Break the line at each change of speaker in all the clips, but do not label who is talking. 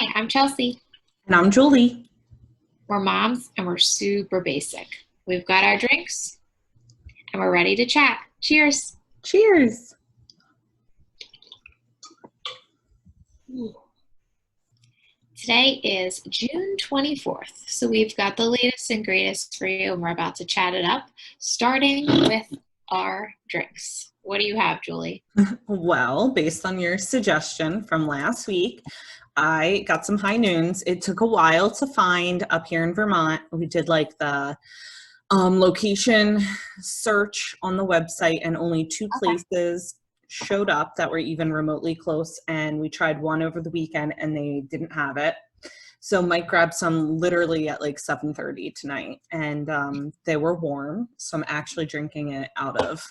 Hi, I'm Chelsea.
And I'm Julie.
We're moms and we're super basic. We've got our drinks and we're ready to chat. Cheers.
Cheers.
Today is June 24th, so we've got the latest and greatest for you, and we're about to chat it up, starting with our drinks. What do you have, Julie?
Well, based on your suggestion from last week, I got some high noons. It took a while to find up here in Vermont. We did like the location search on the website, and only two
Okay.
places showed up that were even remotely close. And we tried one over the weekend and they didn't have it. So Mike grabbed some literally at like 7:30 tonight, and they were warm. So I'm actually drinking it out of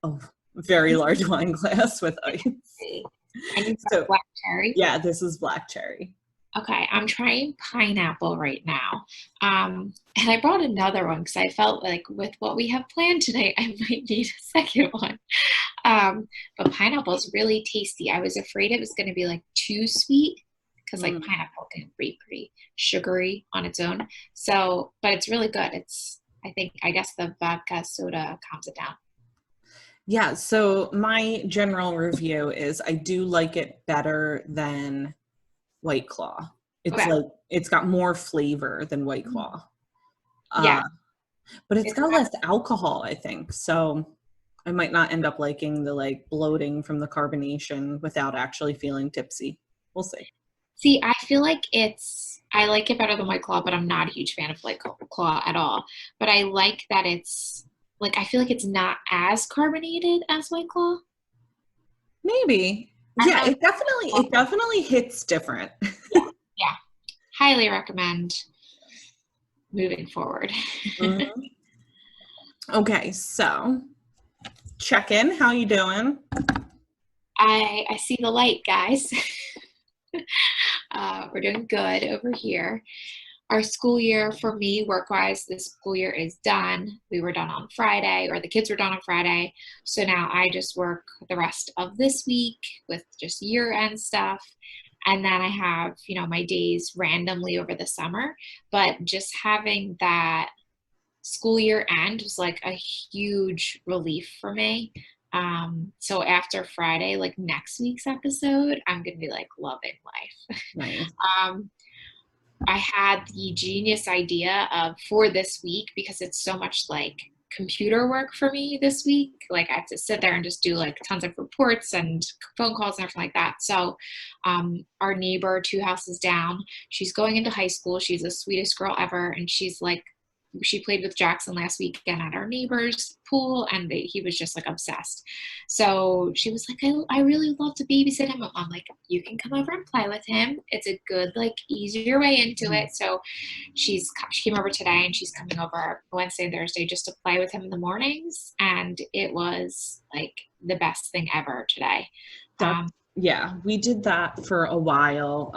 a very large wine glass with ice.
And you've got
So
black cherry.
yeah, this is black cherry.
Okay, I'm trying pineapple right now. And I brought another one because I felt like with what we have planned tonight, I might need a second one. But pineapple is really tasty. I was afraid it was going to be like too sweet because like
Mm.
pineapple can be pretty sugary on its own. So, but it's really good. I guess the vodka soda calms it down.
Yeah, so my general review is I do like it better than White Claw. It's
Okay.
like it's got more flavor than White
Mhm.
Claw.
Yeah.
Uh, but it's
It's
got
got,
less alcohol, I think. So I might not end up liking the like bloating from the carbonation without actually feeling tipsy. We'll see.
see, I feel like I like it better than White Claw, but I'm not a huge fan of Claw at all. But I like that I feel like it's not as carbonated as White Claw.
Maybe.
I'm
Yeah,
not,
it definitely hits different.
yeah, yeah. Highly recommend moving forward.
Mhm. Okay, so check in. How you doing?
I see the light, guys. We're doing good over here. Our school year for me, work wise, this school year is done. We were done on Friday, or the kids were done on Friday. So now I just work the rest of this week with just year end stuff. And then I have, my days randomly over the summer. But just having that school year end was like a huge relief for me. So after Friday, like next week's episode, I'm gonna be like loving life.
Nice.
Um, I had the genius idea of for this week because it's so much like computer work for me this week. Like I have to sit there and just do like tons of reports and phone calls and everything like that. So our neighbor, two houses down, she's going into high school. She's the sweetest girl ever, and she played with Jackson last weekend at our neighbor's pool, and he was just like obsessed. So she was like, I really love to babysit him. I'm like, you can come over and play with him. It's a good, like, easier way into
Mhm.
it. So she came over today, and she's coming over Wednesday and Thursday just to play with him in the mornings. And it was like the best thing ever today.
That's
Um,
yeah, we did that for a while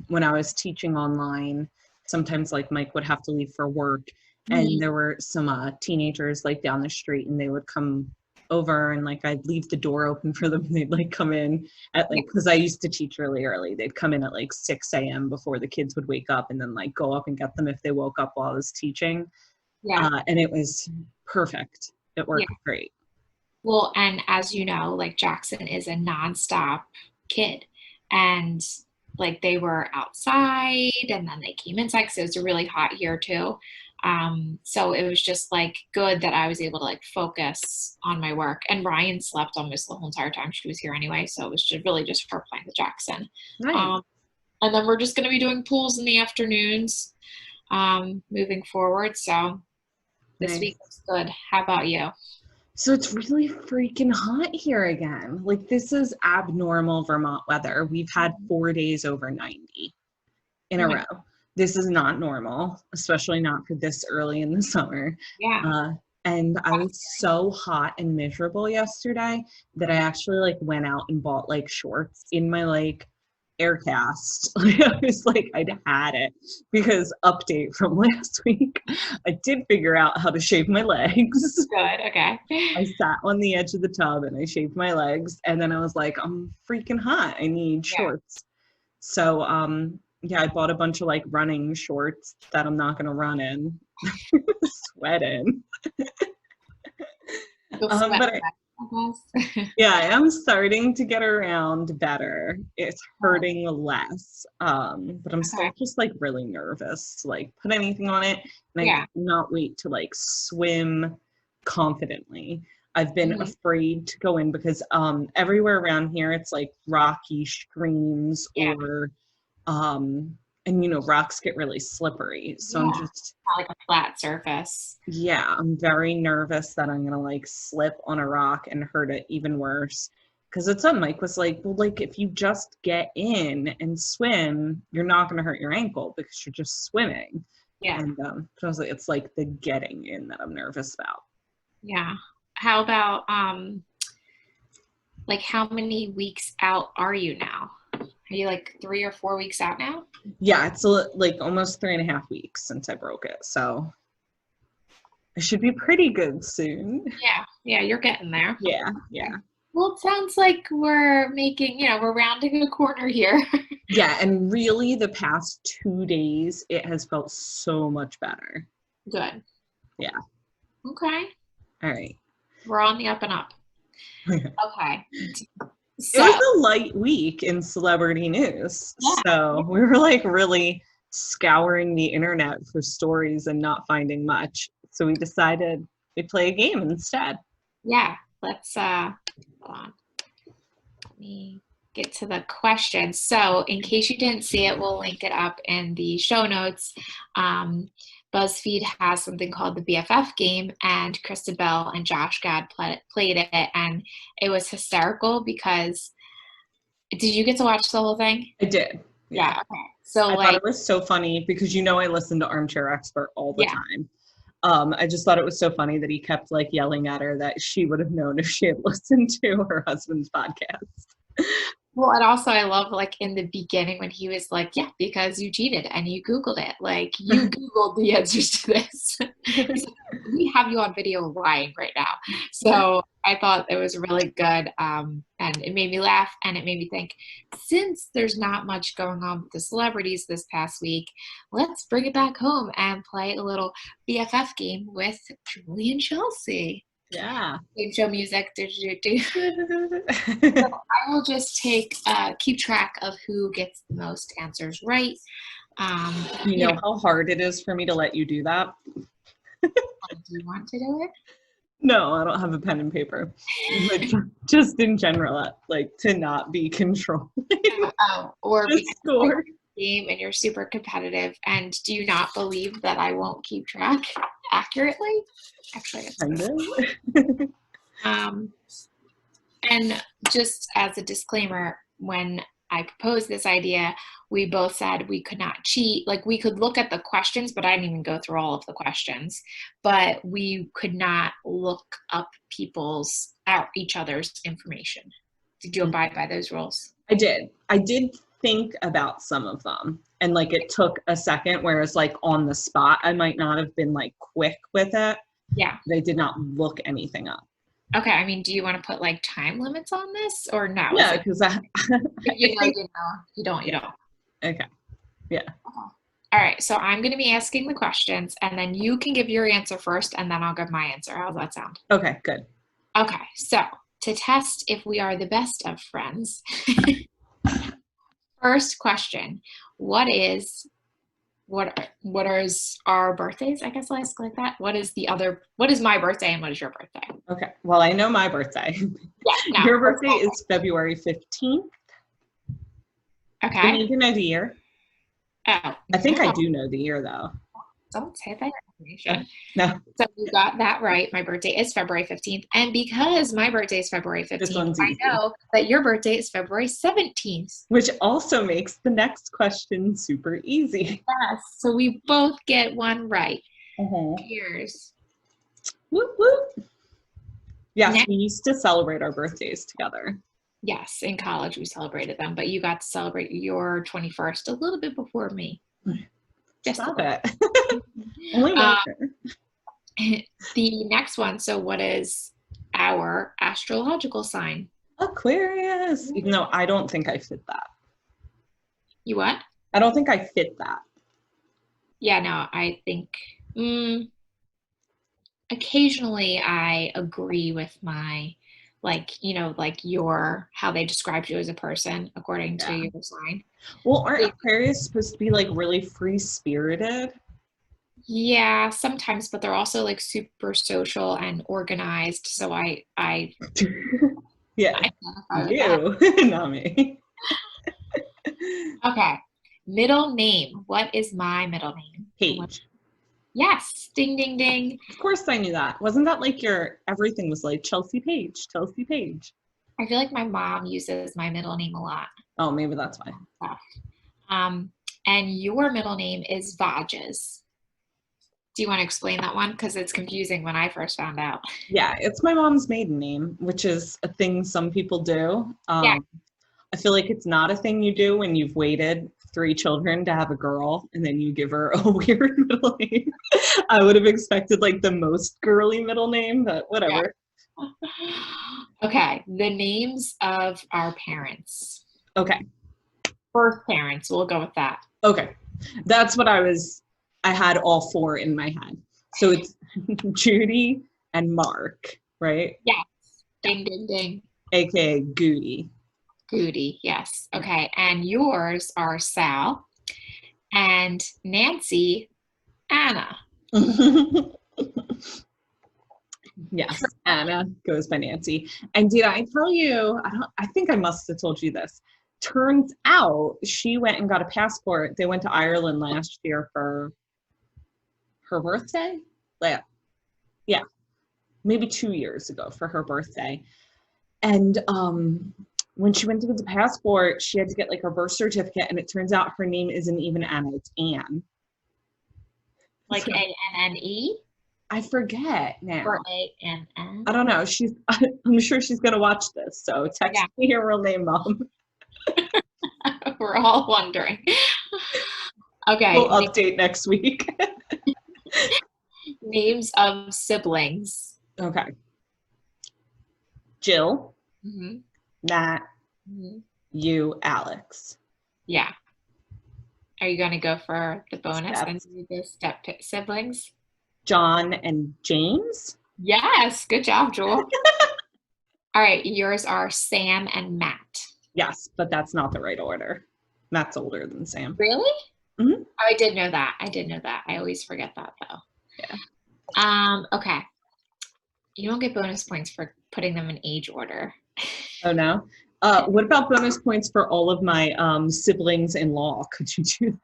when I was teaching online. Sometimes like Mike would have to leave for work, and there were some teenagers like down the street, and they would come over, and like I'd leave the door open for them, and they'd like come in at
yeah,
like, because I used to teach really early, they'd come in at like 6 a.m. before the kids would wake up, and then like go up and get them if they woke up while I was teaching.
yeah,
And it was perfect. It
yeah.
worked great.
Well, and as you know, like Jackson is a nonstop kid. And like they were outside and then they came inside because it was really hot here too. So it was just like good that I was able to like focus on my work. And Ryan slept almost the whole entire time she was here anyway. So it was just really just her playing with Jackson.
Nice.
Um, and then we're just going to be doing pools in the afternoons moving forward. So this week
Nice.
was good. How about you?
So it's really freaking hot here again. Like this is abnormal Vermont weather. We've had 4 days over 90 in
Oh
a
my,
row. This is not normal, especially not for this early in the summer.
yeah.
Uh, and I was so hot and miserable yesterday that I actually like went out and bought like shorts in my like Aircast. I was like, I'd had it because update from last week. I did figure out how to shave my legs.
Good. Okay.
I sat on the edge of the tub and I shaved my legs, and then I was like, I'm freaking hot. I need
Yeah.
shorts. So Yeah, I bought a bunch of like running shorts that I'm not gonna run in, sweat in.
You'll sweat
But
less, I guess.
yeah, I am starting to get around better. It's
Oh,
hurting less. But I'm
okay.
still just like really nervous to like put anything on it. And I
Yeah.
cannot wait to like swim confidently. I've been
Mhm.
afraid to go in because everywhere around here it's like rocky streams
Yeah.
or and you know, rocks get really slippery. So I'm
Yeah.
just
Not like a flat surface.
yeah, I'm very nervous that I'm gonna like slip on a rock and hurt it even worse. Because it's on Mike was like, well, like if you just get in and swim, you're not gonna hurt your ankle because you're just swimming.
Yeah.
And so I was like, it's like the getting in that I'm nervous about.
Yeah. How about like how many weeks out are you now? Are you like 3 or 4 weeks out now?
Yeah, it's like almost 3.5 weeks since I broke it, so I should be pretty good soon.
Yeah. Yeah, you're getting there.
Yeah, yeah.
Well, it sounds like we're making, we're rounding a corner here.
Yeah, and really the past 2 days, it has felt so much better.
Good.
Yeah.
Okay.
All right.
We're on the up and up.
It
Okay.
was
So,
a light week in celebrity news.
yeah.
So we were like really scouring the internet for stories and not finding much. So we decided we'd play a game instead.
Yeah. Let's hold on. Let me get to the question. So, in case you didn't see it, we'll link it up in the show notes. Um, BuzzFeed has something called the BFF game, and Kristen Bell and Josh Gad played it, and it was hysterical because did you get to watch the whole thing?
I did. Yeah.
Yeah. Okay. So,
I thought
like,
it was so funny because you know I listen to Armchair Expert all the
yeah.
time. I just thought it was so funny that he kept like yelling at her that she would have known if she had listened to her husband's podcast.
Well, and also I love like in the beginning when he was like, yeah, because you cheated and you Googled it. Like you Googled the answers to this. He's like, we have you on video lying right now. So I thought it was really good. And it made me laugh and it made me think, since there's not much going on with the celebrities this past week, let's bring it back home and play a little BFF game with Julie and Chelsea.
Yeah.
Game show music. So I will just keep track of who gets the most answers right.
You know how hard it is for me to let you do that?
Do you want to do it?
No, I don't have a pen and paper. But just in general, like to not be controlled.
Or
The
because
score.
game and you're super competitive, and do you not believe that I won't keep track accurately? Actually,
Kind of.
um, and just as a disclaimer, when I proposed this idea, we both said we could not cheat. Like we could look at the questions, but I didn't even go through all of the questions. But we could not look up each other's information. Did you abide by those rules?
I did. I did think about some of them. And like it took a second, whereas like on the spot, I might not have been like quick with it.
Yeah.
They did not look anything up.
Okay. I mean, do you want to put like time limits on this or no?
Yeah, because I think,
You don't, you don't.
okay. Yeah.
All right. So I'm going to be asking the questions and then you can give your answer first and then I'll give my answer. How's that sound?
Okay, good.
Okay. So to test if we are the best of friends, first question, what is our birthdays? I guess I'll ask like that. What is my birthday and what is your birthday?
Okay. Well, I know my birthday.
Yeah, no.
Your birthday is February 15th.
Okay.
Do you need to know the year?
Oh,
I think I
no.
do know the year though.
Don't say that information.
No.
So you got that right. My birthday is February 15th. And because my birthday is February
This
15th,
one's
I
easy.
know that your birthday is February 17th.
Which also makes the next question super easy.
Yes. So we both get one right.
Uh-huh.
Cheers.
Whoop, whoop. Yes,
Next.
we used to celebrate our birthdays together.
Yes, in college we celebrated them, but you got to celebrate your 21st a little bit before me. Just
Stop it. Only one.
The next one. So what is our astrological sign?
Aquarius. Even though I don't think I fit that.
You what?
I don't think I fit that.
Yeah, no, I think occasionally I agree with my, like, like your, how they described you as a person according to
Yeah.
your sign.
Well, aren't Aquarius supposed to be like really free spirited?
Yeah, sometimes, but they're also like super social and organized. So I
Yeah,
identify with that.
you, not me.
Okay. Middle name. What is my middle name? And what,
Paige.
yes, ding ding ding.
Of course I knew that. Wasn't that like your everything was like Chelsea Page, Chelsea Page?
I feel like my mom uses my middle name a lot.
Oh, maybe that's why.
Um, and your middle name is Vages. Do you want to explain that one? Because it's confusing when I first found out.
Yeah, it's my mom's maiden name, which is a thing some people do.
Yeah.
I feel like it's not a thing you do when you've waited 3 children to have a girl and then you give her a weird middle name. I would have expected like the most girly middle name, but
Yeah.
whatever.
Okay. The names of our parents.
Okay.
Birth parents. We'll go with that.
Okay. That's what I had all 4 in my head. So it's Judy and Mark, right?
Yes. Ding, ding, ding.
AKA Goody.
Goody. Yes. Okay. And yours are Sal and Nancy, Anna.
Yes, Anna goes by Nancy. And did I tell you, I think I must have told you this. Turns out she went and got a passport. They went to Ireland last year for her birthday. Yeah, maybe 2 years ago for her birthday. And when she went to get the passport, she had to get like her birth certificate, and it turns out her name isn't even Anna, it's Anne.
Like
So,
ANNE
I forget now.
or ANN?
I don't know. I'm sure she's gonna watch this. So text me your real name, Mom.
We're all wondering. Okay.
We'll update next week.
Names of siblings.
Okay. Jill,
Mm-hmm.
Nat,
Mm-hmm.
you, Alex.
Yeah. Are you going to go for the bonus
Step.
and do the step siblings?
John and James.
Yes. Good job, Joel. All right. Yours are Sam and Matt.
Yes, but that's not the right order. Matt's older than Sam.
Really?
Mm-hmm.
Oh, I did know that. I always forget that though.
Yeah.
Okay. You don't get bonus points for putting them in age order.
Oh no. What about bonus points for all of my siblings in law? Could you do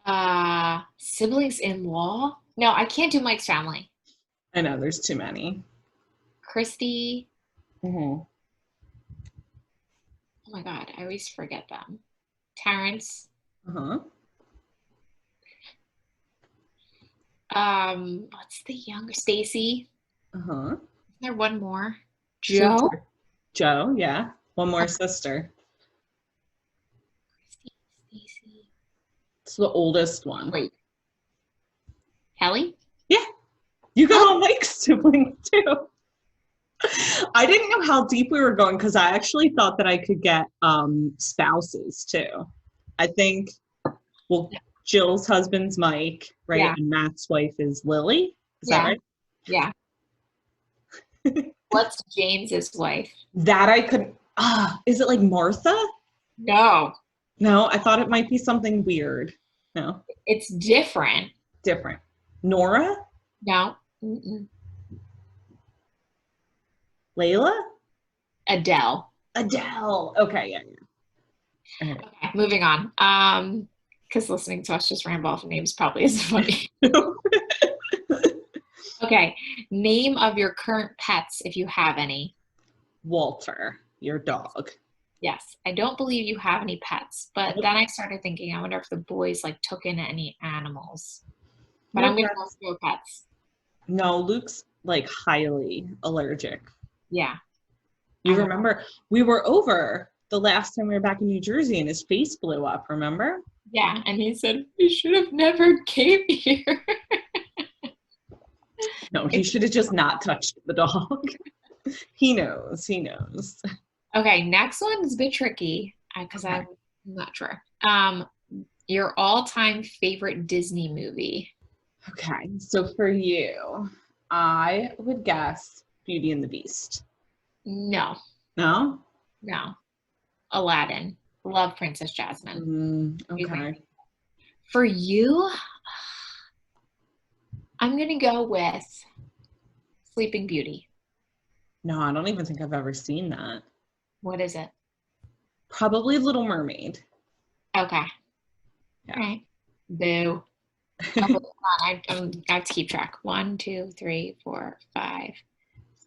that? Siblings in law? No, I can't do Mike's family.
I know there's too many.
Christy.
Mm-hmm.
Oh my God, I always forget them. Terrence.
Uh-huh.
What's the younger? Stacy.
Uh-huh.
Is there one more? Joe.
Joe, yeah. One more sister.
Stacy.
It's the oldest one.
Wait. Kelly?
Yeah. You got all Mike's siblings too. I didn't know how deep we were going because I actually thought that I could get spouses too. I think, well, Jill's husband's Mike, right?
Yeah.
And Matt's wife is Lily. Is that right?
Yeah. What's James's wife?
That I could. Is it like Martha?
No.
No, I thought it might be something weird. No.
It's different.
Different. Nora?
No. Mm-mm.
Layla?
Adele.
Adele. Okay, yeah.
Okay, moving on. Because listening to us just ramble off names probably isn't funny. Okay, name of your current pets if you have any.
Walter, your dog.
Yes, I don't believe you have any pets, but then I started thinking, I wonder if the boys like took in any animals. But I'm gonna go for pets.
No, Luke's like highly allergic.
Yeah.
You remember we were over the last time we were back in New Jersey and his face blew up, remember?
Yeah, and he said, we should have never came here.
No, he should have just not touched the dog. He knows.
Okay, next one is a bit tricky because
Okay.
I'm not sure. Your all-time favorite Disney movie?
Okay. So for you, I would guess Beauty and the Beast.
No,
No?
no. Aladdin. Love Princess Jasmine. She's my
Okay.
For you, I'm gonna go with Sleeping Beauty.
No, I don't even think I've ever seen that.
What is it?
Probably Little Mermaid.
Okay. All
Yeah.
right. Boo. Oh, hold on. I have to keep track. 1, 2, 3, 4, 5,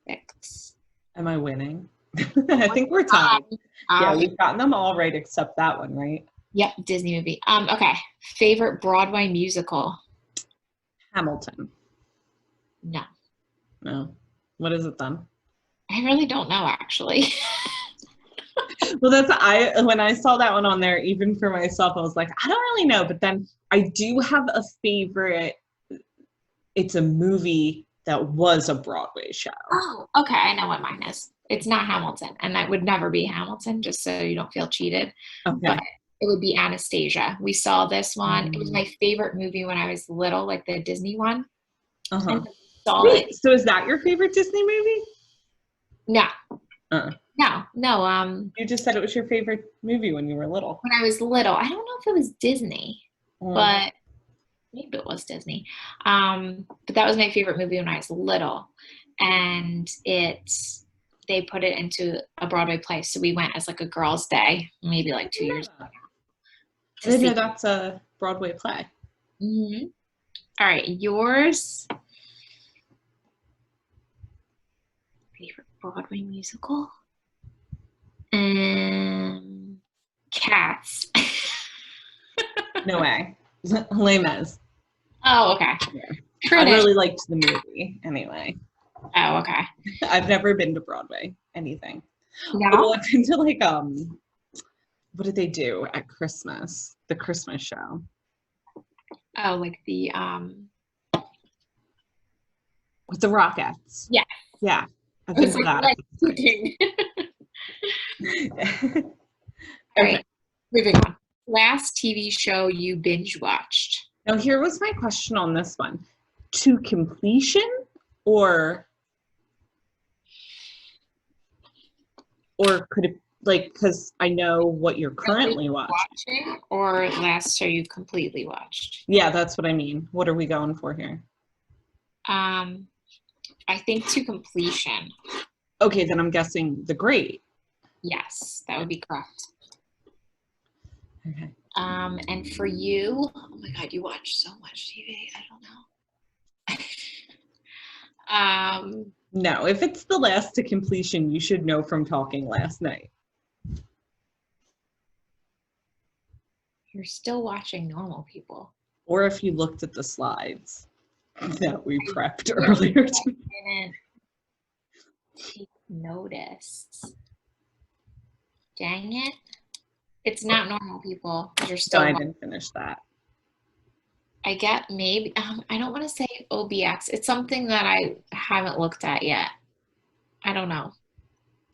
6.
Am I winning? I think we're tied. Yeah,
Um,
we've gotten them all right except that one, right?
yep, Disney movie. Okay. Favorite Broadway musical?
Hamilton.
No.
No. What is it then?
I really don't know actually.
Well, that's I when I saw that one on there, even for myself, I was like, I don't really know. But then I do have a favorite. It's a movie that was a Broadway show.
Oh, okay. I know what mine is. It's not Hamilton, and that would never be Hamilton, just so you don't feel cheated. But
Okay.
it would be Anastasia. We saw this one. It was
Mm.
my favorite movie when I was little, like the Disney one. And
Uh-huh.
we saw it.
Wait, so is that your favorite Disney movie?
No,
Uh,
no, no.
you just said it was your favorite movie when you were little.
When I was little, I don't know if it was Disney,
Mm.
but maybe it was Disney. But that was my favorite movie when I was little, and they put it into a Broadway play, so we went as like a girls' day, maybe like 2 years
Yeah. I
to
didn't know
see.
that's a Broadway play.
Mhm. All right, yours favorite Broadway musical? Cats.
No way. Les Mis.
Oh, okay.
Yeah. I
Tradition.
really liked the movie anyway.
Oh, okay.
I've never been to Broadway, anything. Oh,
No?
well, I've been to like what did they do at Christmas? The Christmas show.
Oh, like the
With the Rockettes.
yeah.
Yeah. I've
I
been
was
to
like,
that a
what?
few
Kidding.
times.
All
Okay.
right, moving on. Last TV show you binge watched?
Now here was my question on this one. To completion or could it like because I know what you're
Currently
currently watching.
watching or last show you completely watched?
Yeah, that's what I mean. What are we going for here?
Um, I think to completion.
Okay, then I'm guessing The Great.
Yes, that would be correct.
Okay.
And for you, oh my God, you watch so much TV. I don't know.
No, if it's the last to completion, you should know from talking last night.
You're still watching Normal People.
Or if you looked at the slides that we
I
prepped
did,
earlier
but
today.
I didn't take notice. Dang it. It's not Normal People because you're
No, I
still.
didn't finish that.
I get maybe I don't want to say OBX. It's something that I haven't looked at yet. I don't know.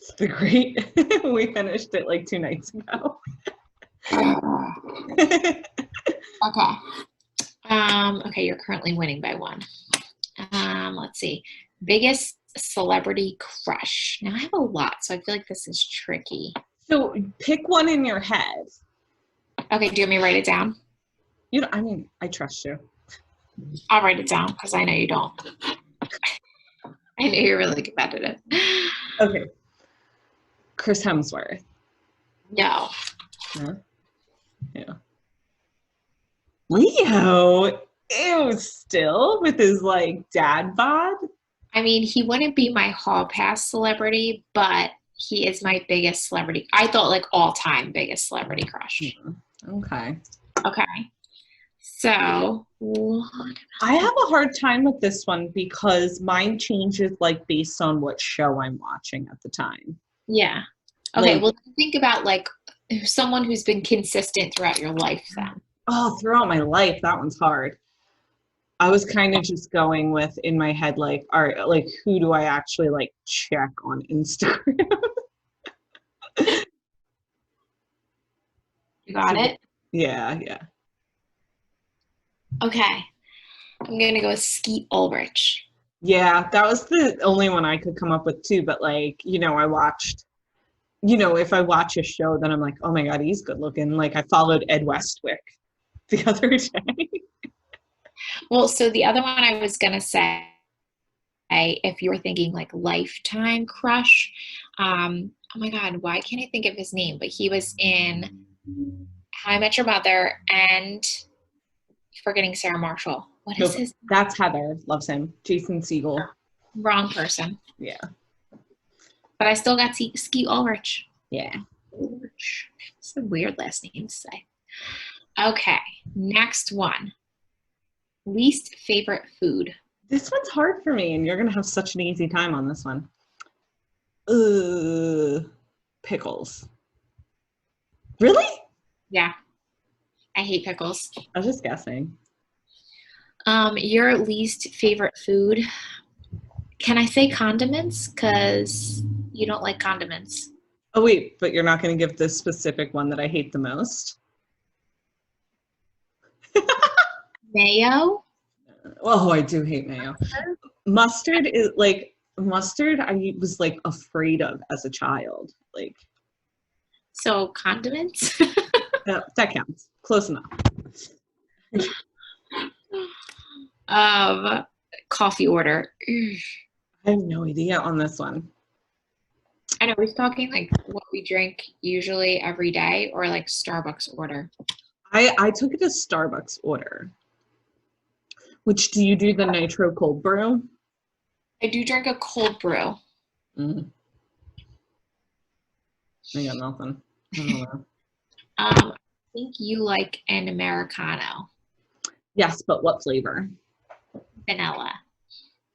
It's The Great. We finished it like 2 nights ago.
Okay. Okay, you're currently winning by one. Let's see. Biggest celebrity crush. Now I have a lot, so I feel like this is tricky.
So pick one in your head.
Okay, do you want me to write it down?
You know, I mean, I trust you.
I'll write it down because I know you don't. I know you're really competitive.
Okay. Chris Hemsworth.
No.
Huh? Yeah. Leo. Ew, still with his like dad bod.
I mean, he wouldn't be my hall pass celebrity, but he is my biggest celebrity. I thought like all time biggest celebrity crush.
Okay.
Okay. So what?
I have a hard time with this one because mine changes like based on what show I'm watching at the time.
Yeah. Okay.
Like,
Well, think about like someone who's been consistent throughout your life then.
oh, throughout my life, that one's hard. I was kind of just going with in my head, like, all right, like who do I actually like check on Instagram?
You got it?
Yeah, yeah.
Okay. I'm gonna go with Skeet Ulrich.
Yeah, that was the only one I could come up with too, but like, I watched, if I watch a show, then I'm like, oh my God, he's good looking. Like I followed Ed Westwick the other day.
Well, so the other one I was gonna say, if you were thinking like lifetime crush, oh my God, why can't I think of his name? But he was in How I Met Your Mother and forgetting Sarah Marshall. What is
Nope,
his
that's Heather. Loves him. Jason Segel.
wrong person?
Yeah.
But I still got Skeet Ulrich.
Yeah.
Ulrich. It's a weird last name to say. Okay, next one. Least favorite food.
This one's hard for me, and you're gonna have such an easy time on this one. Pickles. Really?
Yeah, I hate pickles.
I was just guessing.
Your least favorite food. Can I say condiments? Because you don't like condiments.
Oh wait, but you're not gonna give this specific one that I hate the most?
Mayo?
Oh, I do hate mayo. Mustard I was like afraid of as a child. Like
So condiments?
that counts. Close enough.
Coffee order.
I have no idea on this one.
I know we're talking like what we drink usually every day or like Starbucks order.
I took it as Starbucks order. Which do you do the nitro cold brew?
I do drink a cold brew.
Mm. I got nothing. I don't know.
I think you like an Americano.
Yes, but what flavor?
Vanilla.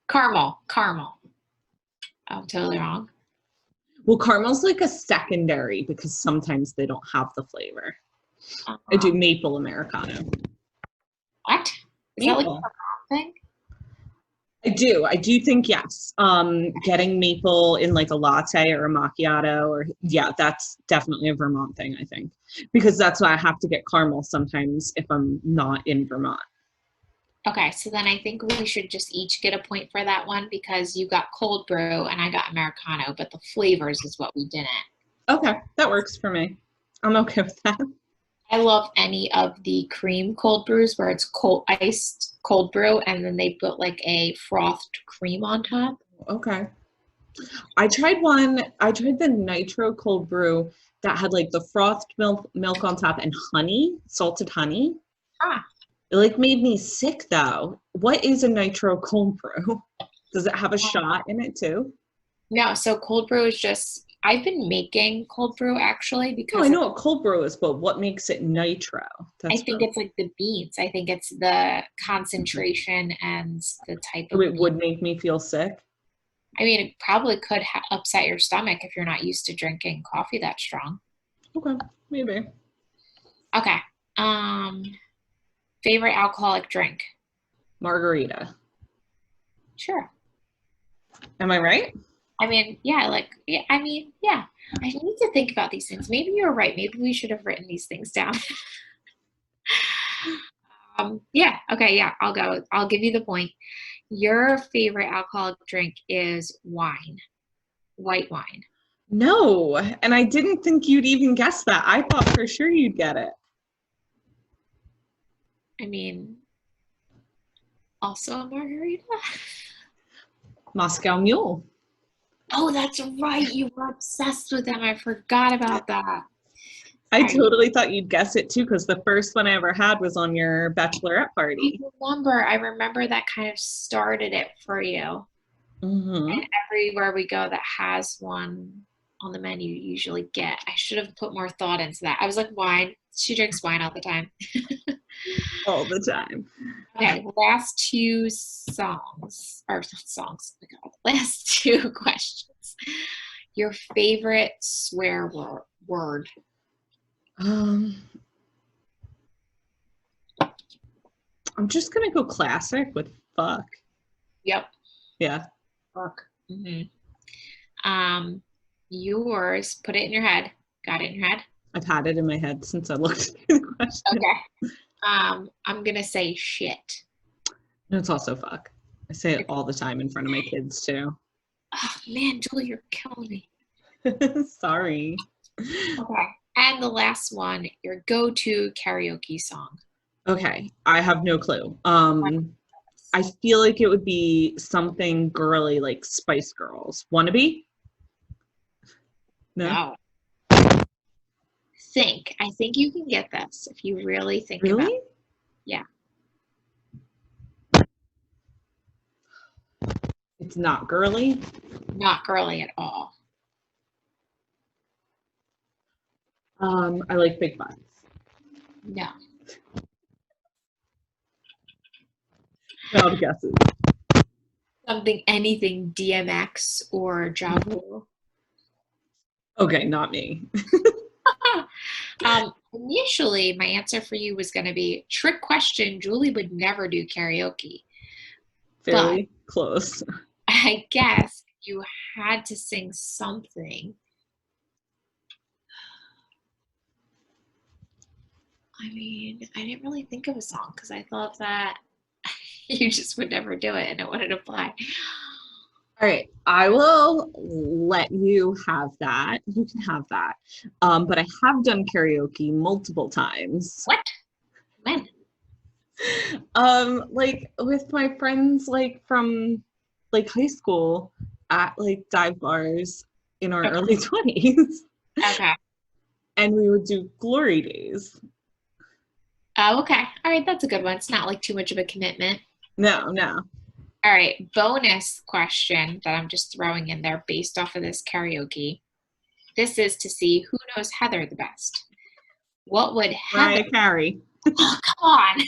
Caramel. Caramel. Oh, I'm totally wrong.
Well, caramel's like a secondary because sometimes they don't have the flavor. I do maple Americano.
What? Is that like a wrong thing?
I do think yes. Getting maple in like a latte or a macchiato or yeah, that's definitely a Vermont thing, I think. Because that's why I have to get caramel sometimes if I'm not in Vermont.
Okay, so then I think we should just each get a point for that one because you got cold brew and I got Americano, but the flavors is what we didn't.
Okay, that works for me. I'm okay with that.
I love any of the cream cold brews where it's cold iced cold brew and then they put like a frothed cream on top.
Okay. I tried the nitro cold brew that had like the frothed milk on top and honey, salted honey.
Ah,
It like made me sick though. What is a nitro cold brew? Does it have a shot in it too?
no, so cold brew is just, I've been making cold brew actually
No,
because
I know what cold brew is, but what makes it nitro?
I
That's
think
what
it's like the beans. I think it's the concentration and the type
so
of
it would make me feel sick.
I mean, it probably could upset your stomach if you're not used to drinking coffee that strong.
Okay, maybe.
Okay. Favorite alcoholic drink?
Margarita.
Sure.
Am I right?
I mean, yeah, like, yeah, I mean, yeah. I need to think about these things. Maybe you're right. Maybe we should have written these things down. Yeah. Okay. Yeah. I'll go. I'll give you the point. Your favorite alcoholic drink is wine, white wine.
No, and I didn't think you'd even guess that. I thought for sure you'd get it.
I mean, also a margarita.
Moscow Mule.
Oh, that's right. You were obsessed with them. I forgot about that.
I
Sorry.
totally thought you'd guess it too, because the first one I ever had was on your bachelorette party.
I remember that kind of started it for you.
Mm-hmm.
And everywhere we go that has one on the menu, you usually get. I should have put more thought into that. I was like, wine. She drinks wine all the time.
All the time.
Okay, last two songs, or songs, oh my God, last two questions. Your favorite swear word?
I'm just gonna go classic with fuck.
Yep.
Yeah.
Fuck. Mm-hmm. Yours, put it in your head. Got it in your head?
I've had it in my head since I looked at the question.
Okay. I'm gonna say shit.
No, it's also fuck. I say it all the time in front of my kids too.
Oh man, Julie, you're killing me.
Sorry.
Okay. And the last one, your go-to karaoke song.
Okay, I have no clue. I feel like it would be something girly like Spice Girls. Wannabe? No?
No. I think you can get this if you really think about
Really?
it. Yeah.
It's not girly?
Not girly at all.
I like big butts.
No.
No guesses.
Anything DMX or Ja Rule.
Okay, not me.
Initially, my answer for you was going to be trick question. Julie would never do karaoke.
Fairly close.
I guess you had to sing something. I mean, I didn't really think of a song because I thought that you just would never do it and it wouldn't apply.
All right, I will let you have that. You can have that. But I have done karaoke multiple times.
What? When?
Like with my friends, like from like high school at like dive bars in our early 20s.
Okay.
And we would do glory days.
Oh, okay. All right, that's a good one. It's not like too much of a commitment.
No.
All right, bonus question that I'm just throwing in there based off of this karaoke. This is to see who knows Heather the best. What would Heather...
Mariah Carey.
Oh, come on.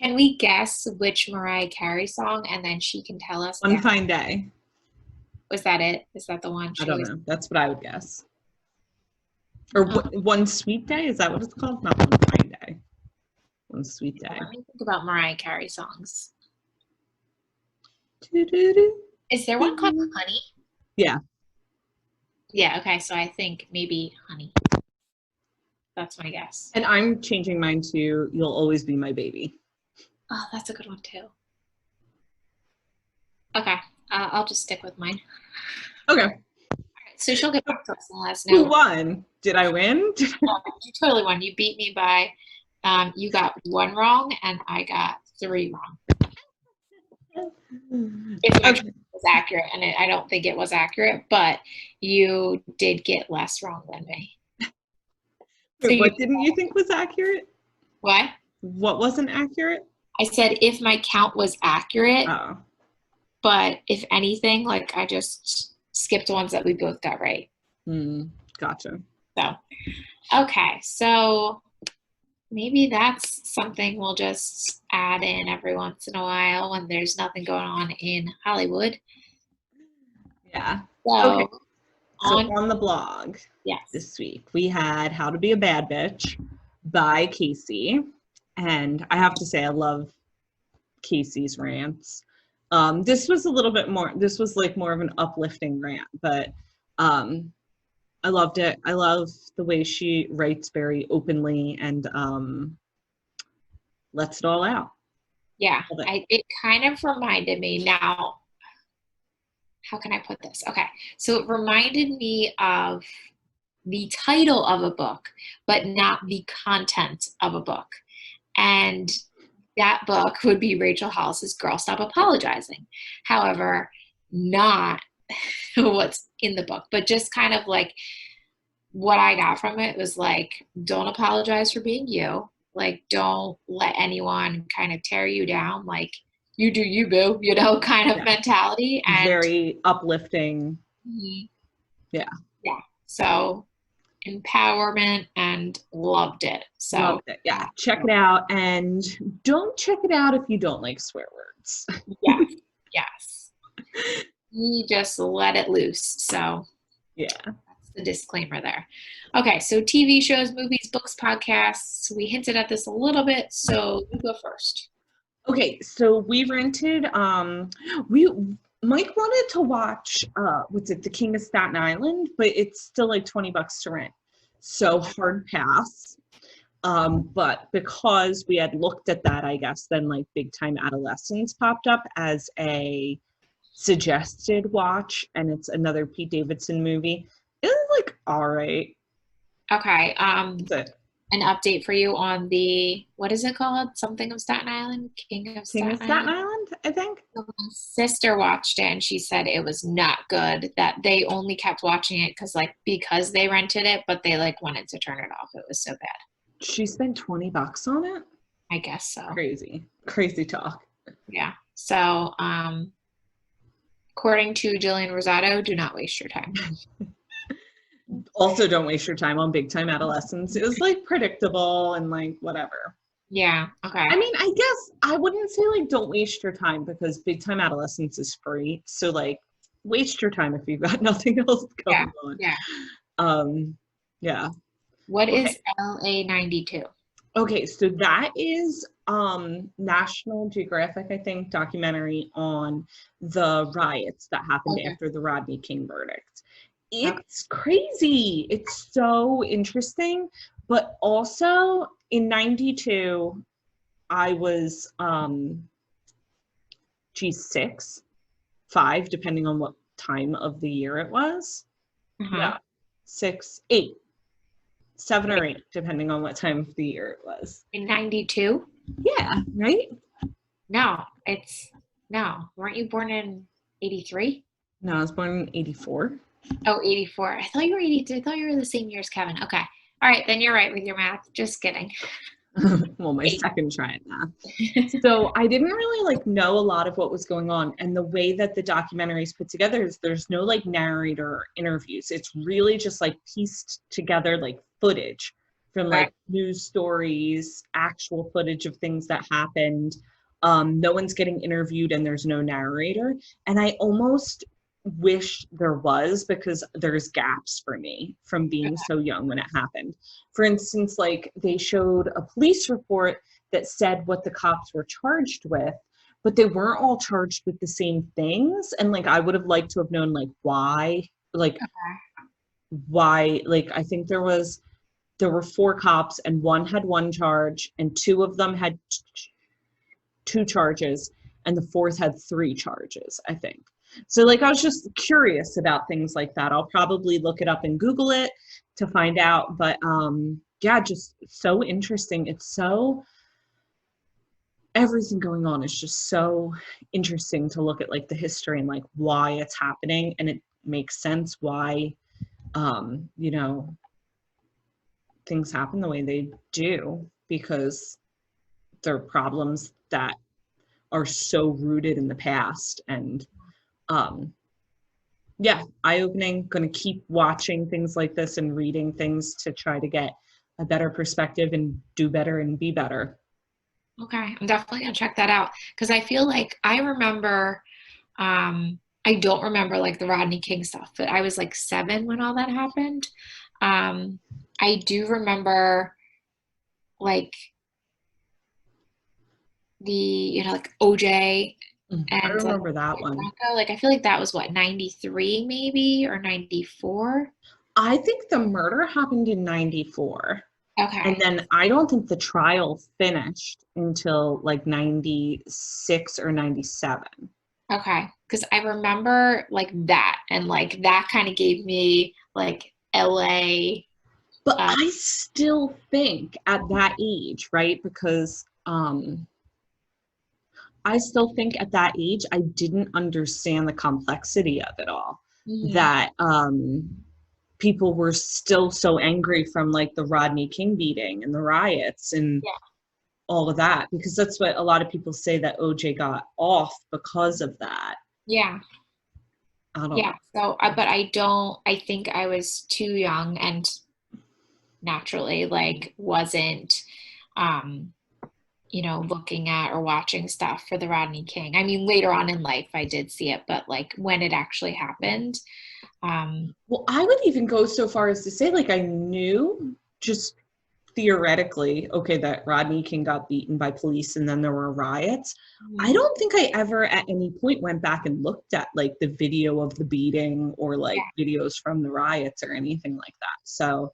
Can we guess which Mariah Carey song and then she can tell us?
One Fine Day.
Was that it? Is that the one?
I don't know. That's what I would guess. Or One Sweet Day? Is that what it's called? Not One Fine Day. One Sweet Day.
Let me think about Mariah Carey songs.
Doo-doo-doo.
Is there one called Honey?
Yeah.
Yeah, okay, so I think maybe Honey. That's my guess.
And I'm changing mine to You'll Always Be My Baby.
Oh, that's a good one too. Okay, I'll just stick with mine.
Okay.
All right, so she'll get back to us and let us know.
Who won? Did I win?
You totally won. You beat me by, you got one wrong and I got 3 wrong. If my choice was accurate, and I don't think it was accurate, but you did get less wrong than me.
So what didn't you think was accurate?
What?
What wasn't accurate?
I said if my count was accurate,
Oh.
but if anything, like I just skipped ones that we both got right.
Gotcha.
So, okay, so maybe that's something we'll just add in every once in a while when there's nothing going on in Hollywood.
Yeah.
So,
okay. So on the blog this week, we had How to Be a Bad Bitch by Casey. And I have to say, I love Casey's rants. This was a little bit more, this was like more of an uplifting rant, but I loved it. I love the way she writes very openly and lets it all out.
Yeah, it kind of reminded me now. How can I put this? Okay, so it reminded me of the title of a book, but not the content of a book. And that book would be Rachel Hollis's Girl Stop Apologizing. However, not what's in the book, but just kind of like what I got from it was like, don't apologize for being you. Like, don't let anyone kind of tear you down. Like, you do you, boo, you know, kind of mentality. And
very uplifting. Yeah.
So empowerment, and loved it. So
loved it. Yeah, check it out, and don't check it out if you don't like swear words.
Yes. You just let it loose. So
yeah,
that's the disclaimer there. Okay, so TV shows, movies, books, podcasts. We hinted at this a little bit, so you go first.
Okay, so we rented Mike wanted to watch, what's it, The King of Staten Island, but it's still like $20 to rent. So hard pass. But because we had looked at that, I guess, then like Big Time Adolescence popped up as a suggested watch, and it's another Pete Davidson movie. It was like, all right.
Okay.
That's it.
An update for you on the, what is it called? Something of Staten Island? King of
King of
Staten
Staten
Island?
Island, I think.
So my sister watched it and she said it was not good, that they only kept watching it because they rented it, but they like wanted to turn it off. It was so bad.
She spent $20 on it.
I guess so.
Crazy talk.
Yeah. So, according to Jillian Rosado, do not waste your time.
Also, don't waste your time on Big Time Adolescence. It was like predictable and like whatever.
Yeah. Okay.
I mean, I guess I wouldn't say like don't waste your time, because Big Time Adolescence is free. So like waste your time if you've got nothing else going on.
Yeah.
Yeah.
What is LA 92?
Okay, so that is National Geographic, I think, documentary on the riots that happened after the Rodney King verdict. It's crazy. It's so interesting. But also in 92, I was 6, 5, depending on what time of the year it was. Yeah. 6, 8, 7 or 8, depending on what time of the year it was.
In 92?
Yeah, right?
No. Weren't you born in 83?
No, I was born in 84.
Oh, 84. I thought you were 82. I thought you were the same year as Kevin. Okay. All right, then you're right with your math. Just kidding.
Well, my second try at math. So I didn't really like know a lot of what was going on. And the way that the documentary is put together is there's no like narrator or interviews. It's really just like pieced together like footage from like news stories, actual footage of things that happened. No one's getting interviewed and there's no narrator. And I almost wish there was, because there's gaps for me from being so young when it happened. For instance, like they showed a police report that said what the cops were charged with, but they weren't all charged with the same things. And like I would have liked to have known like why, like I think there were 4 cops and one had 1 charge and 2 of them had 2 charges and the 4th had 3 charges, I think. So like I was just curious about things like that. I'll probably look it up and Google it to find out. But yeah, just so interesting. It's so, everything going on is just so interesting to look at like the history and like why it's happening. And it makes sense why, you know, things happen the way they do, because they're problems that are so rooted in the past. And yeah, eye-opening. Going to keep watching things like this and reading things to try to get a better perspective and do better and be better.
Okay, I'm definitely gonna check that out, because I feel like I remember, I don't remember like the Rodney King stuff, but I was like 7 when all that happened. I do remember like the, like OJ.
I
And
remember that one.
like I feel like that was what, 93 maybe, or 94?
I think the murder happened in 94.
Okay.
And then I don't think the trial finished until like 96 or 97.
Okay. Because I remember like that, and like that kind of gave me like LA.
But I still think at that age, right? Because I still think at that age, I didn't understand the complexity of it all. Mm-hmm. That people were still so angry from like the Rodney King beating and the riots and all of that, because that's what a lot of people say, that OJ got off because of that.
Yeah.
I don't know.
So, but I think I was too young and naturally like wasn't, looking at or watching stuff for the Rodney King. I mean, later on in life, I did see it, but like when it actually happened.
Well, I would even go so far as to say, like, I knew just theoretically, okay, that Rodney King got beaten by police and then there were riots. I
Mhm.
don't think I ever at any point went back and looked at like the video of the beating or like
Yeah,
videos from the riots or anything like that. So,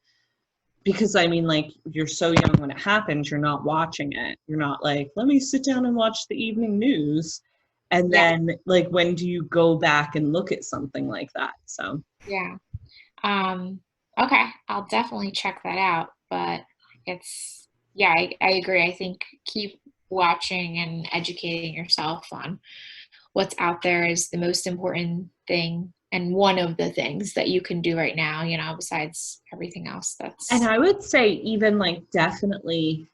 because I mean, like, you're so young when it happens, you're not watching it. You're not like, let me sit down and watch the evening news. And
yeah,
then, like, when do you go back and look at something like that? So,
yeah. Okay, I'll definitely check that out. But yeah, I agree. I think keep watching and educating yourself on what's out there is the most important thing and one of the things that you can do right now, besides everything else
and
that's
I would say, even like, definitely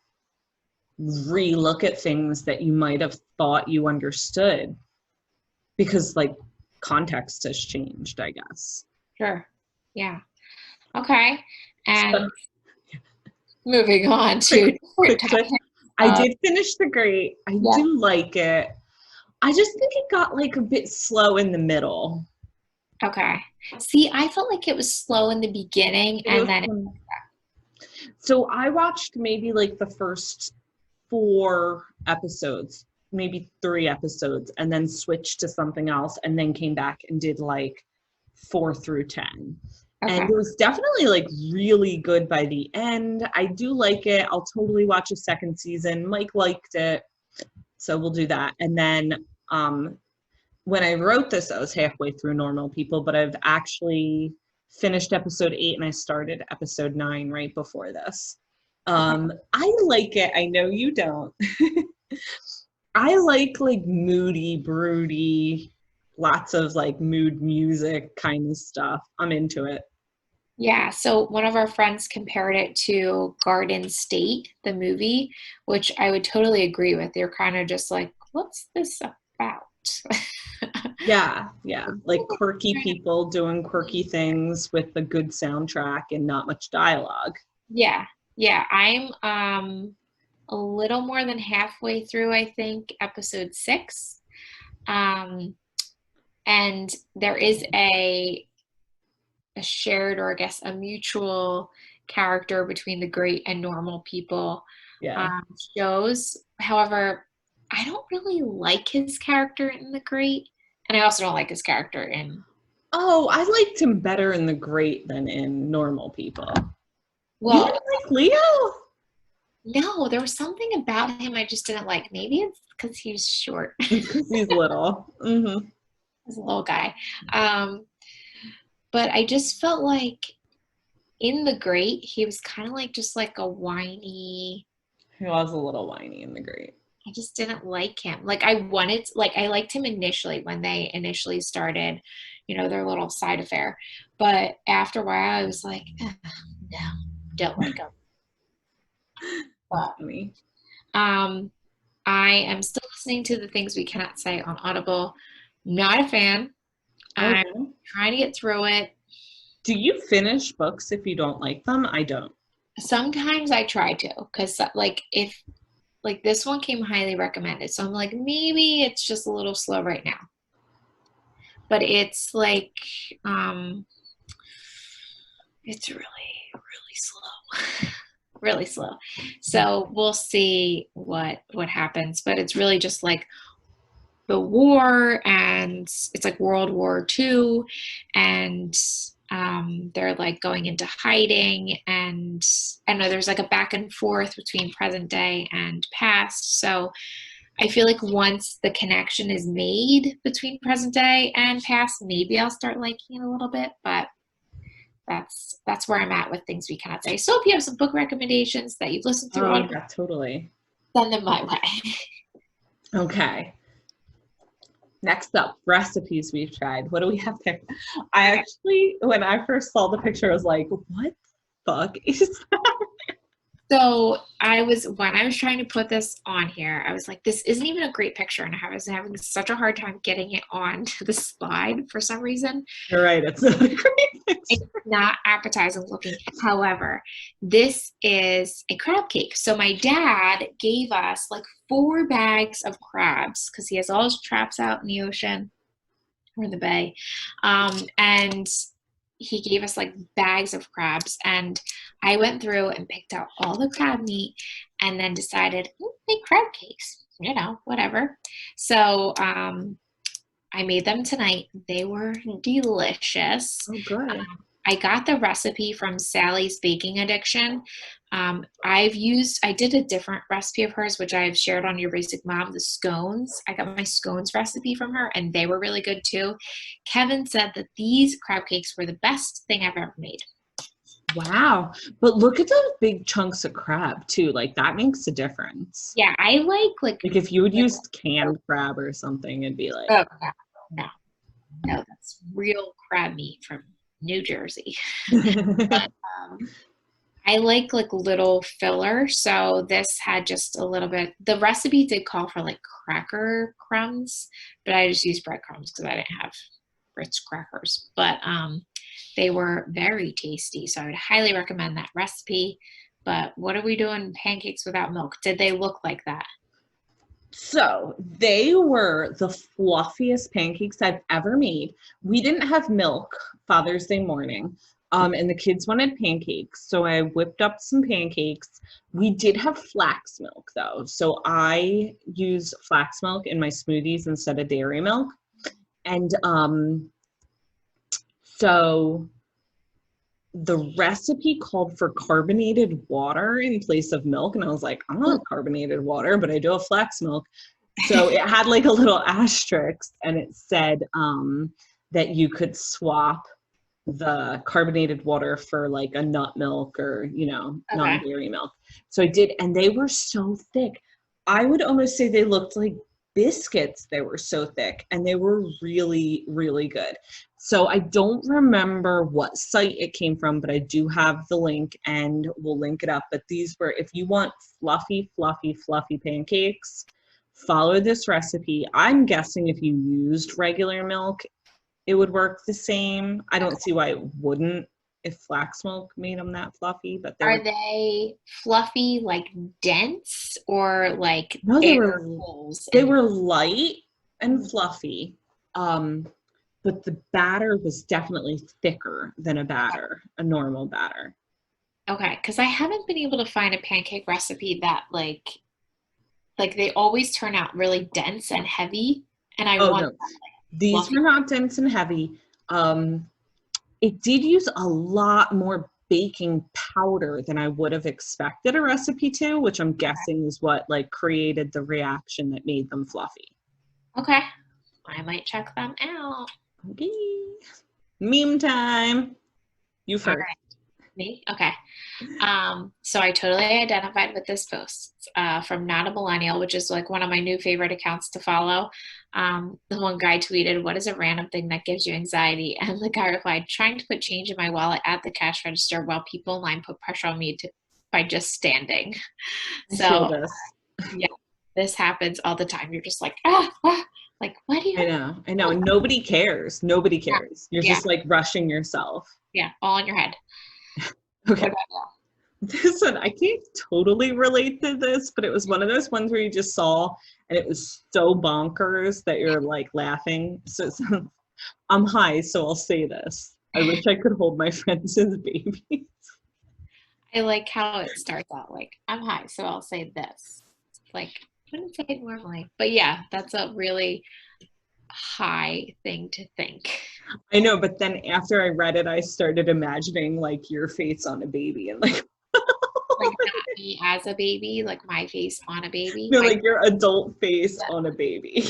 relook at things that you might have thought you understood because, like, context has changed, I guess.
sure. Yeah. Okay.
So,
And moving on
quick,
to different
quick switch.
topics.
I did finish The Great. I
Yeah.
do like it. I just think it got like a bit slow in the middle.
Okay. See, I felt like it was slow in the beginning
It
and
was
then
so I watched maybe like the first 4 episodes, maybe 3 episodes, and then switched to something else, and then came back and did like 4 through 10. And
okay.
it was definitely like really good by the end. I do like it. I'll totally watch a second season. Mike liked it, so we'll do that. And then when I wrote this, I was halfway through Normal People, but I've actually finished episode 8 and I started episode 9 right before this.
Okay.
I like it. I know you don't. I like moody, broody, lots of like mood music kind of stuff. I'm into it.
Yeah, so one of our friends compared it to Garden State, the movie, which I would totally agree with. They're kind of just like, what's this about?
Yeah, yeah. Like quirky people doing quirky things with a good soundtrack and not much dialogue.
Yeah, yeah. I'm a little more than halfway through, I think, episode 6. Um, and there is a shared, or I guess a mutual character between the great and normal people
Yeah.
shows. However, I don't really like his character in the great, and I also don't like his character in.
Oh, I liked him better in The Great than in Normal People. You
Well,
didn't like Leo?
no, there was something about him I just didn't like. Maybe it's because he's short.
Because he's little. Mm-hmm.
He's a little guy. Um, but I just felt like in the great, he was kind of like just like a whiny.
He was a little whiny in The Great.
I just didn't like him. Like I liked him initially when they initially started, their little side affair. But after a while, I was like, no, don't like him.
That's
But
funny.
um, I am still listening to the things we cannot say on Audible. Not a fan. I'm
Okay.
trying to get through it.
Do you finish books if you don't like them? I don't.
Sometimes I try to, because like if like this one came highly recommended, so I'm like maybe it's just a little slow right now. But it's like um it's really really slow. Really slow. So we'll see what happens, but it's really just like the war, and it's like World War II, and they're like going into hiding, and I don't know, there's like a back and forth between present day and past. So I feel like once the connection is made between present day and past, maybe I'll start liking it a little bit, but that's where I'm at with things we cannot say. So if you have some book recommendations that you've listened through
Oh,
Audible,
yeah, totally.
send them my way.
Okay. Next up, recipes we've tried. What do we have there? I actually, when I first saw the picture, I was like, what the fuck is that?
So when I was trying to put this on here, I was like, this isn't even a great picture, and I was having such a hard time getting it onto the slide for some reason.
You're right, it's not a great
It's
picture.
not appetizing looking. However, this is a crab cake. So my dad gave us like 4 bags of crabs because he has all his traps out in the ocean or in the bay. And he gave us like bags of crabs, and I went through and picked out all the crab meat and then decided, make crab cakes, whatever. So I made them tonight. They were delicious.
Oh, good.
I got the recipe from Sally's Baking Addiction. I did a different recipe of hers, which I've shared on Your Basic Mom, the scones. I got my scones recipe from her, and they were really good too. Kevin said that these crab cakes were the best thing I've ever made.
Wow. But look at those big chunks of crab too. Like that makes a difference.
Yeah, I like
Like if you would use canned crab or something, it'd be like,
oh no, that's real crab meat from New Jersey. But I like little filler, so this had just a little bit. The recipe did call for like cracker crumbs, but I just used breadcrumbs because I didn't have Ritz crackers. But they were very tasty, so I would highly recommend that recipe. But what are we doing pancakes without milk? Did they look like that?
So they were the fluffiest pancakes I've ever made. We didn't have milk Father's Day morning, and the kids wanted pancakes, so I whipped up some pancakes. We did have flax milk though, so I use flax milk in my smoothies instead of dairy milk. And so the recipe called for carbonated water in place of milk, and I was like, I don't have carbonated water, but I do have flax milk. So it had like a little asterisk, and it said that you could swap the carbonated water for like a nut milk or non-dairy milk. So I did, and they were so thick. I would almost say they looked like biscuits. They were so thick, and they were really, really good. So I don't remember what site it came from, but I do have the link, and we'll link it up. But these were, if you want fluffy, fluffy, fluffy pancakes, follow this recipe. I'm guessing if you used regular milk, it would work the same. I don't see why it wouldn't if flax milk made them that fluffy. But
Are they fluffy, like dense, or like
no, they were light and
Mhm.
fluffy. But the batter was definitely thicker than a normal batter.
Okay, because I haven't been able to find a pancake recipe that like they always turn out really dense and heavy, and I want
No,
that, like,
these
fluffy.
were not dense and heavy. It did use a lot more baking powder than I would have expected a recipe to, which I'm guessing is what like created the reaction that made them fluffy.
Okay, I might check them out.
Okay. Meme time. You
All
first.
right, me? Okay. So I totally identified with this post from Not a Millennial, which is like one of my new favorite accounts to follow. The one guy tweeted, "What is a random thing that gives you anxiety?" And the guy replied, "Trying to put change in my wallet at the cash register while people in line put pressure on me by just standing."
I feel
So
this.
yeah, this happens all the time. You're just like, like, what do you?
I know. And nobody cares. Nobody cares. You're
Yeah,
just like rushing yourself.
yeah, all in your head.
Okay.
What about
This one, I can't totally relate to this, but it was one of those ones where you just saw and it was so bonkers that you're like laughing. So I'm high, so I'll say this. I wish I could hold my friends as babies.
I like how it starts out like, "I'm high, so I'll say this." It's like, I wouldn't say it normally. But yeah, that's a really high thing to think.
I know, but then after I read it, I started imagining like your face on a baby and like
Like not me as a baby, like my face on a baby.
no, like your adult face
Yeah.
on a baby.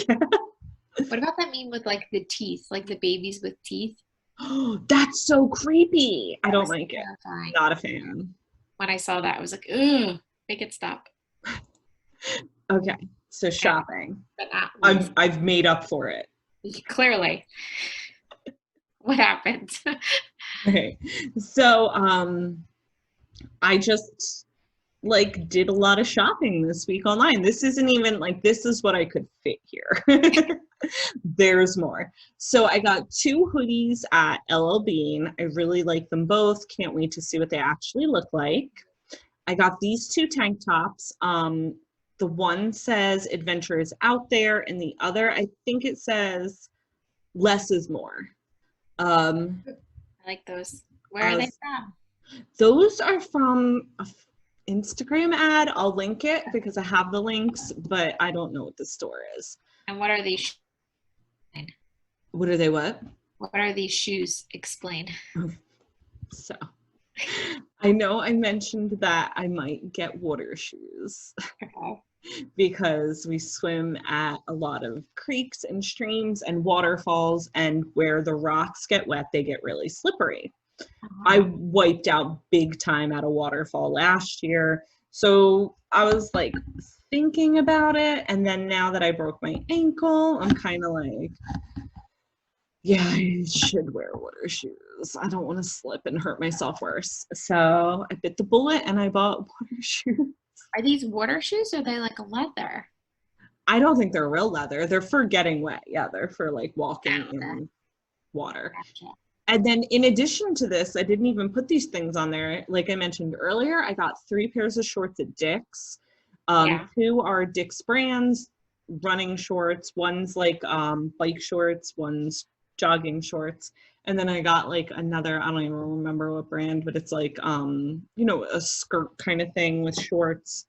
What about that meme with like the teeth, like the babies with teeth?
Oh, that's so creepy. I
That
don't
was
like it.
terrifying.
Not a fan.
When I saw that, I was like, ugh, make it stop.
Okay, so
And
shopping.
but not least,
I've made up for it.
clearly, what happened?
Okay, so I just like did a lot of shopping this week online. This isn't even like this is what I could fit here. There's more. So I got 2 hoodies at LL Bean. I really like them both. Can't wait to see what they actually look like. I got these 2 tank tops. The one says adventure is out there, and the other, I think it says less is more.
I like those. Where
I
are they
was,
from?
those are from a Instagram ad. I'll link it because I have the links, but I don't know what the store is.
And what are these?
What are they? What?
What are these shoes? Explain.
So I know I mentioned that I might get water shoes
Okay.
because we swim at a lot of creeks and streams and waterfalls, and where the rocks get wet, they get really slippery. I
Uh-huh.
wiped out big time at a waterfall last year. So I was like thinking about it. And then now that I broke my ankle, I'm kind of like, yeah, I should wear water shoes. I don't want to slip and hurt myself worse. So I bit the bullet and I bought water shoes.
Are these water shoes or are they like a leather?
I don't think they're real leather. They're for getting wet. Yeah, they're for like walking
Okay.
in water.
Gotcha.
And then in addition to this, I didn't even put these things on there. Like I mentioned earlier, I got 3 pairs of shorts at Dick's.
Yeah.
2 are Dick's brands, running shorts. One's like bike shorts, one's jogging shorts. And then I got like another, I don't even remember what brand, but it's like, a skirt kind of thing with shorts.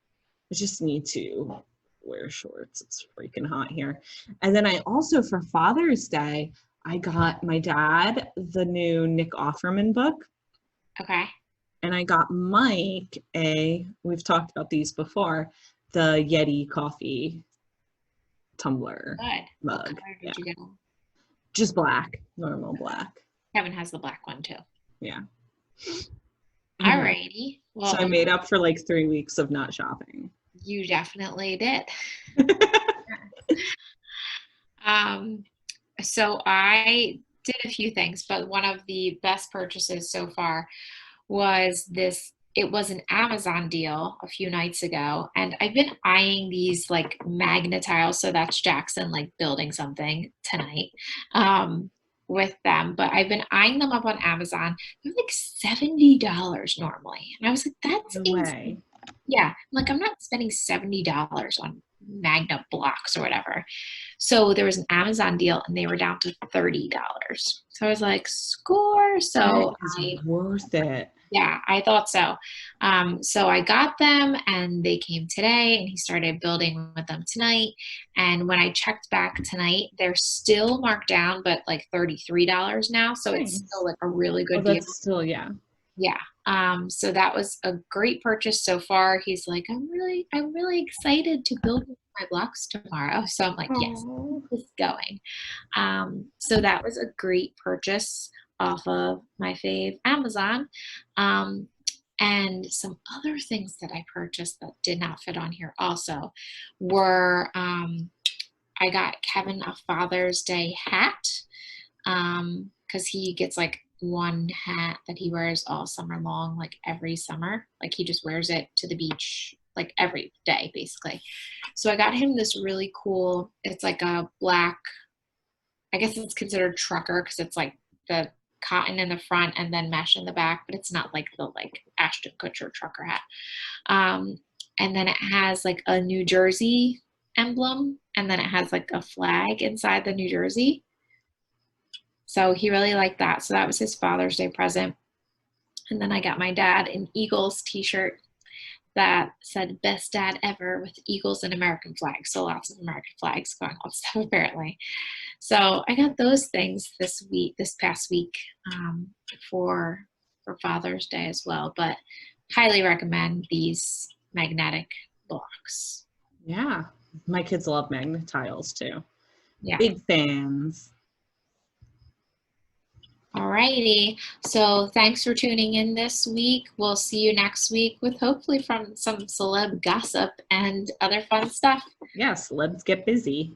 I just need to wear shorts. It's freaking hot here. And then I also, for Father's Day, I got my dad the new Nick Offerman book,
Okay.
and I got Mike we've talked about these before, the Yeti coffee tumbler
Good. What
mug.
color
Yeah,
did you get them?
just black, normal black.
Kevin has the black one too.
Yeah.
Alrighty.
So I
Well,
made up for like 3 weeks of not shopping.
you definitely did. Um, so I did a few things, but one of the best purchases so far was this. It was an Amazon deal a few nights ago, and I've been eyeing these like magnetiles. So that's Jackson like building something tonight with them. But I've been eyeing them up on Amazon. They're like $70 normally, and I was like, "That's
No
insane."
way.
Yeah, like I'm not spending $70 on magnet blocks or whatever. So there was an Amazon deal and they were down to $30. So I was like, score.
That
So
is worth it.
yeah, I thought so. So I got them and they came today and he started building with them tonight. And when I checked back tonight, they're still marked down, but like $33 now. So it's
Nice.
still like a really
Oh,
good deal.
that's still, yeah.
Yeah. So that was a great purchase so far. He's like, I'm really excited to build my blocks tomorrow. So I'm like, yes,
Oh,
keep this going. So that was a great purchase off of my fave Amazon. Um, and some other things that I purchased that did not fit on here also were I got Kevin a Father's Day hat because he gets like one hat that he wears all summer long, like every summer. Like he just wears it to the beach like every day, basically. So I got him this really cool, it's like a black, I guess it's considered trucker because it's like the cotton in the front and then mesh in the back, but it's not like the like Ashton Kutcher trucker hat. Um, and then it has like a New Jersey emblem, and then it has like a flag inside the New Jersey. So he really liked that. So that was his Father's Day present. And then I got my dad an Eagles t-shirt that said best dad ever with Eagles and American flags. So lots of American flags going on stuff apparently. So I got those things this past week for Father's Day as well. But highly recommend these magnetic blocks.
yeah. My kids love magnet tiles too.
Yeah.
Big fans.
Alrighty. So thanks for tuning in this week. We'll see you next week with hopefully from some celeb gossip and other fun stuff.
Yes, let's get busy.